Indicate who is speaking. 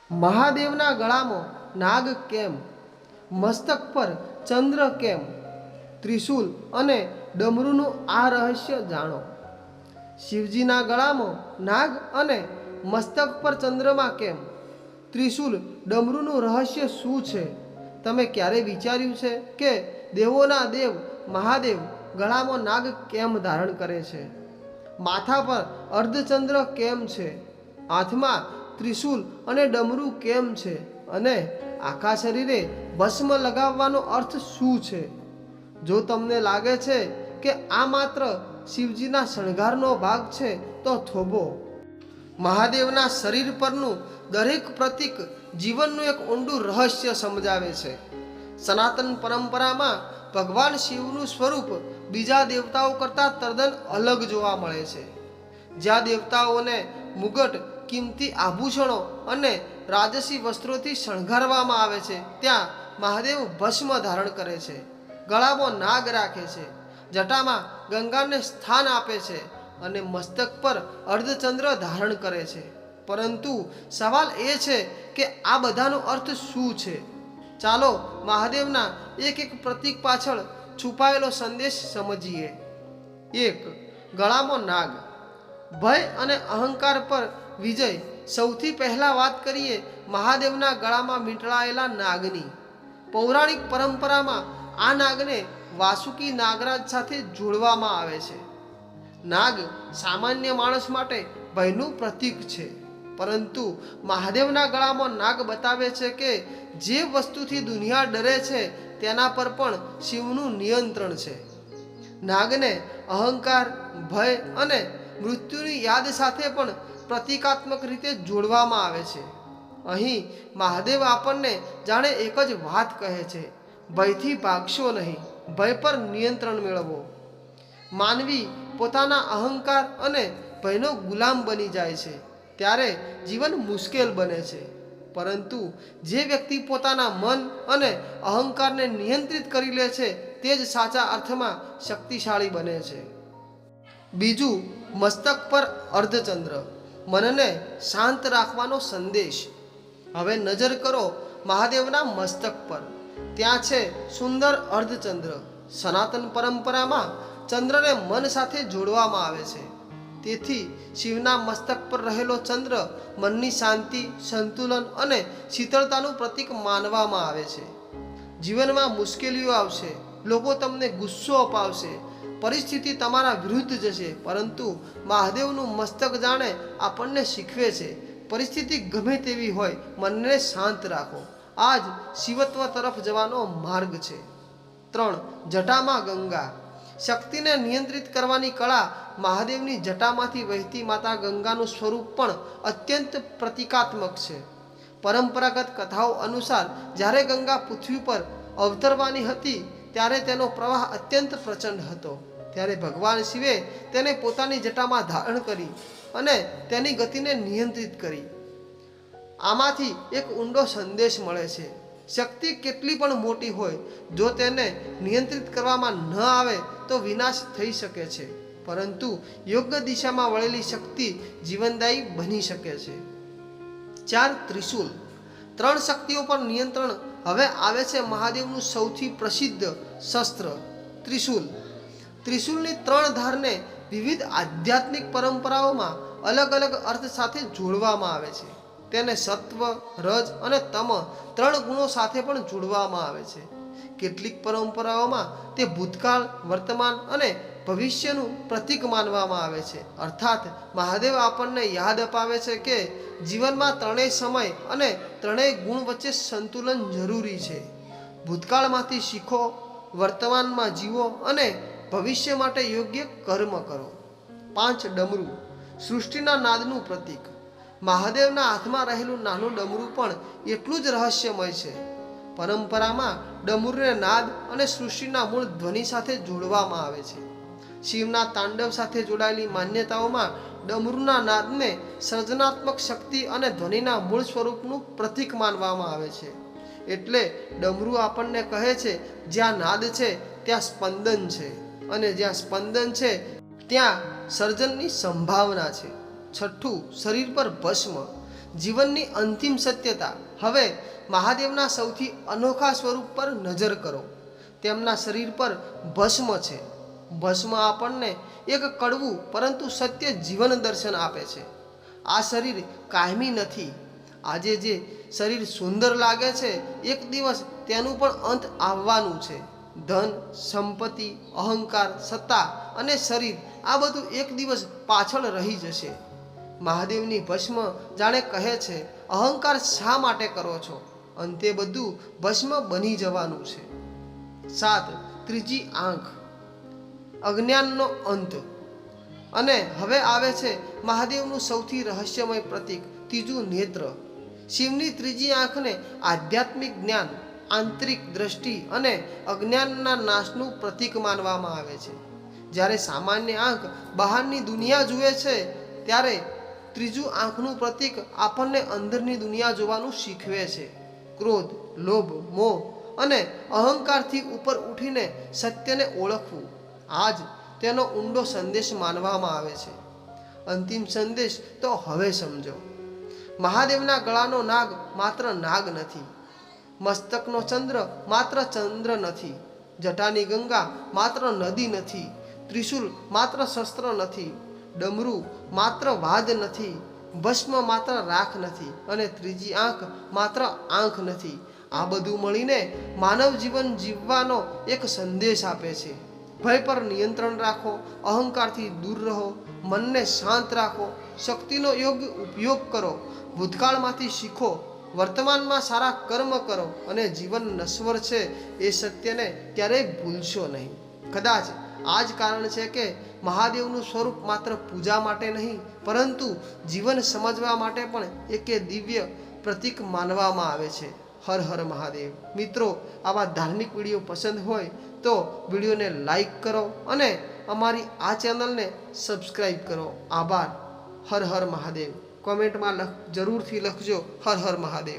Speaker 1: મહાદેવના ગળામાં નાગ કેમ? મસ્તક પર ચંદ્ર કેમ? ત્રિશૂલ અને ડમરૂનું આ રહસ્ય જાણો. શિવજીના ગળામાં નાગ અને મસ્તક પર ચંદ્રમા કેમ? ત્રિશૂલ ડમરૂનું રહસ્ય શું છે? તમે ક્યારે વિચાર્યું છે કે દેવોના દેવ મહાદેવ ગળામાં નાગ કેમ ધારણ કરે છે? માથા પર અર્ધચંદ્ર કેમ છે? હાથમાં ત્રિશૂલ અને ડમરું કેમ છે? અને આખા શરીરે ભસ્મ લગાવવાનો અર્થ શું છે? જો તમને લાગે છે કે આ માત્ર શિવજીના શણગારનો ભાગ છે તો થોભો. મહાદેવના શરીર પરનું દરેક પ્રતીક જીવનનું એક ઊંડું રહસ્ય સમજાવે છે. સનાતન પરંપરામાં ભગવાન શિવનું સ્વરૂપ બીજા દેવતાઓ કરતાં તદ્દન અલગ જોવા મળે છે. જ્યાં દેવતાઓને મુગટ, કિંમતી આભૂષણો અને રાજસી વસ્ત્રોથી શણગારવામાં આવે છે, ત્યાં મહાદેવ ભસ્મ ધારણ કરે છે, ગળામાં નાગ રાખે છે, જટામાં ગંગાને સ્થાન આપે છે અને મસ્તક પર અર્ધચંદ્ર ધારણ કરે છે. પરંતુ સવાલ એ છે કે આ બધાનો અર્થ શું છે? ચાલો મહાદેવના એક એક પ્રતીક પાછળ છુપાયેલો સંદેશ સમજીએ. 1. ગળામાં નાગ. ભય અને અહંકાર પર વિજય. સૌથી પહેલા વાત કરીએ મહાદેવના ગળામાં મીંટળાયેલા નાગની. પૌરાણિક પરંપરામાં આ નાગને વાસુકી નાગરાજ સાથે જોડવામાં આવે છે. નાગ સામાન્ય માણસ માટે ભયનું પ્રતીક છે, પરંતુ મહાદેવના ગળામાં નાગ બતાવે છે કે જે વસ્તુથી દુનિયા ડરે છે તેના પર પણ શિવનું નિયંત્રણ છે. નાગને અહંકાર, ભય અને મૃત્યુની યાદ સાથે પણ પ્રતિકાત્મક રીતે જોડવામાં આવે છે. અહીં મહાદેવ આપણને જાણે એક જ વાત કહે છે: ભયથી ભાગશો નહીં, ભય પર નિયંત્રણ મેળવો. માનવી પોતાના અહંકાર અને ભયનો ગુલામ બની જાય છે ત્યારે જીવન મુશ્કેલ બને છે. પરંતુ જે વ્યક્તિ પોતાના મન અને અહંકારને નિયંત્રિત કરી લે છે તે જ સાચા અર્થમાં શક્તિશાળી બને છે. બીજું, મસ્તક પર અર્ધચંદ્ર. મનને શાંત રાખવાનો સંદેશ. હવે નજર કરો મહાદેવના મસ્તક પર. ત્યાં છે સુંદર અર્ધચંદ્ર. સનાતન પરંપરામાં ચંદ્રને મન સાથે જોડવામાં આવે છે. તેથી શિવના મસ્તક પર રહેલો ચંદ્ર મનની શાંતિ, સંતુલન અને શીતળતાનું પ્રતીક માનવામાં આવે છે. જીવનમાં મુશ્કેલીઓ આવશે, લોકો તમને ગુસ્સો અપાવશે, પરિસ્થિતિ તમારા વિરુદ્ધ જશે, પરંતુ મહાદેવનું મસ્તક જાણે આપણને શીખવે છે, પરિસ્થિતિ ગમે તેવી હોય, મનને શાંત રાખો. આ જ શિવત્વ તરફ જવાનો માર્ગ છે. 3. જટામાં ગંગા. શક્તિને નિયંત્રિત કરવાની કળા. મહાદેવની જટામાંથી વહેતી માતા ગંગાનું સ્વરૂપ પણ અત્યંત પ્રતિકાત્મક છે. પરંપરાગત કથાઓ અનુસાર જ્યારે ગંગા પૃથ્વી પર અવતરવાની હતી ત્યારે તેનો પ્રવાહ અત્યંત પ્રચંડ હતો. ત્યારે ભગવાન શિવે તેને પોતાની જટામાં ધારણ કરી અને તેની ગતિને નિયંત્રિત કરી. આમાંથી એક ઊંડો સંદેશ મળે છે: શક્તિ કેટલી પણ મોટી હોય, જો તેને નિયંત્રિત કરવામાં ન આવે તો વિનાશ થઈ શકે છે, પરંતુ યોગ્ય દિશામાં વળેલી શક્તિ જીવનદાયી બની શકે છે. 4. ત્રિશૂલ. 3 શક્તિઓ પર નિયંત્રણ. હવે આવે છે મહાદેવનું સૌથી પ્રસિદ્ધ શસ્ત્ર, ત્રિશૂલ. ત્રિશૂલની 3 ધારને વિવિધ આધ્યાત્મિક પરંપરાઓમાં અલગ અલગ અર્થ સાથે જોડવામાં આવે છે. તેને સત્વ, રજ અને તમ 3 ગુણો સાથે પણ જોડવામાં આવે છે. કેટલીક પરંપરાઓમાં તે ભૂતકાળ, વર્તમાન અને ભવિષ્યનું પ્રતીક માનવામાં આવે છે. અર્થાત મહાદેવ આપણને યાદ અપાવે છે કે જીવનમાં 3 સમય અને 3 ગુણ વચ્ચે સંતુલન જરૂરી છે. ભૂતકાળમાંથી શીખો, વર્તમાનમાં જીવો અને ભવિષ્ય માટે યોગ્ય કર્મ કરો. 5. ડમરું. સૃષ્ટિના નાદનું પ્રતીક. મહાદેવના હાથમાં રહેલું નાનું ડમરું પણ એટલું જ રહસ્યમય છે. પરંપરામાં ડમરુને નાદ અને સૃષ્ટિના મૂળ ધ્વનિ સાથે જોડવામાં આવે છે. શિવના તાંડવ સાથે જોડાયેલી માન્યતાઓમાં ડમરુના નાદને સર્જનાત્મક શક્તિ અને ધ્વનિના મૂળ સ્વરૂપનું પ્રતીક માનવામાં આવે છે. એટલે ડમરું આપણને કહે છે જ્યાં નાદ છે ત્યાં સ્પંદન છે, અને જ્યાં સ્પંદન છે ત્યાં સર્જનની સંભાવના છે. 6. શરીર પર ભસ્મ. જીવનની અંતિમ સત્યતા. હવે મહાદેવના સૌથી અનોખા સ્વરૂપ પર નજર કરો. તેમના શરીર પર ભસ્મ છે. ભસ્મ આપણને એક કડવું પરંતુ સત્ય જીવન દર્શન આપે છે. આ શરીર કાયમી નથી. આજે જે શરીર સુંદર લાગે છે, એક દિવસ તેનું પણ અંત આવવાનું છે. ધન, સંપત્તિ, અહંકાર, સત્તા અને શરીર, આ બધું એક દિવસ પાછળ રહી જશે. મહાદેવની ભસ્મ જાણે કહે છે, અહંકાર શા માટે કરો છો? અંતે બધું ભસ્મ બની જવાનું છે. 7. ત્રીજી આંખ, અજ્ઞાનનો અંત. અને હવે આવે છે મહાદેવનું સૌથી રહસ્યમય પ્રતીક, ત્રીજું નેત્ર. શિવની ત્રીજી આંખને આધ્યાત્મિક જ્ઞાન, આંતરિક દ્રષ્ટિ અને અજ્ઞાનના નાશનું પ્રતીક માનવામાં આવે છે. જ્યારે સામાન્ય આંખ બહારની દુનિયા જુએ છે, ત્યારે ત્રીજું આંખનું પ્રતીક આપણને અંદરની દુનિયા જોવાનું શીખવે છે. ક્રોધ, લોભ, મોહ અને અહંકારથી ઉપર ઉઠીને સત્યને ઓળખવું, આ જ તેનો ઊંડો સંદેશ માનવામાં આવે છે. અંતિમ સંદેશ તો હવે સમજો. મહાદેવના ગળાનો નાગ માત્ર નાગ નથી. મસ્તકનો ચંદ્ર માત્ર ચંદ્ર નથી. જટાની ગંગા માત્ર નદી નથી. ત્રિશૂલ માત્ર શસ્ત્ર નથી. ડમરું માત્ર વાદ નથી. ભસ્મ માત્ર રાખ નથી. અને ત્રીજી આંખ માત્ર આંખ નથી. આ બધું મળીને માનવ જીવન જીવવાનો એક સંદેશ આપે છે. ભય પર નિયંત્રણ રાખો, અહંકારથી દૂર રહો, મનને શાંત રાખો, શક્તિનો યોગ્ય ઉપયોગ કરો, ભૂતકાળમાંથી શીખો, વર્તમાનમાં સારા કર્મ કરો અને જીવન નશ્વર છે એ સત્યને ક્યારેય ભૂલશો નહીં. કદાચ આ જ કારણ છે કે મહાદેવનું સ્વરૂપ માત્ર પૂજા માટે નહીં, પરંતુ જીવન સમજવા માટે પણ એક દિવ્ય પ્રતીક માનવામાં આવે છે. હર હર મહાદેવ. મિત્રો, આવા ધાર્મિક વિડીયો પસંદ હોય તો વિડીયોને લાઈક કરો અને અમારી આ ચેનલને સબસ્ક્રાઈબ કરો. આભાર. હર હર મહાદેવ. કોમેન્ટમાં જરૂરથી લખજો હર હર મહાદેવ.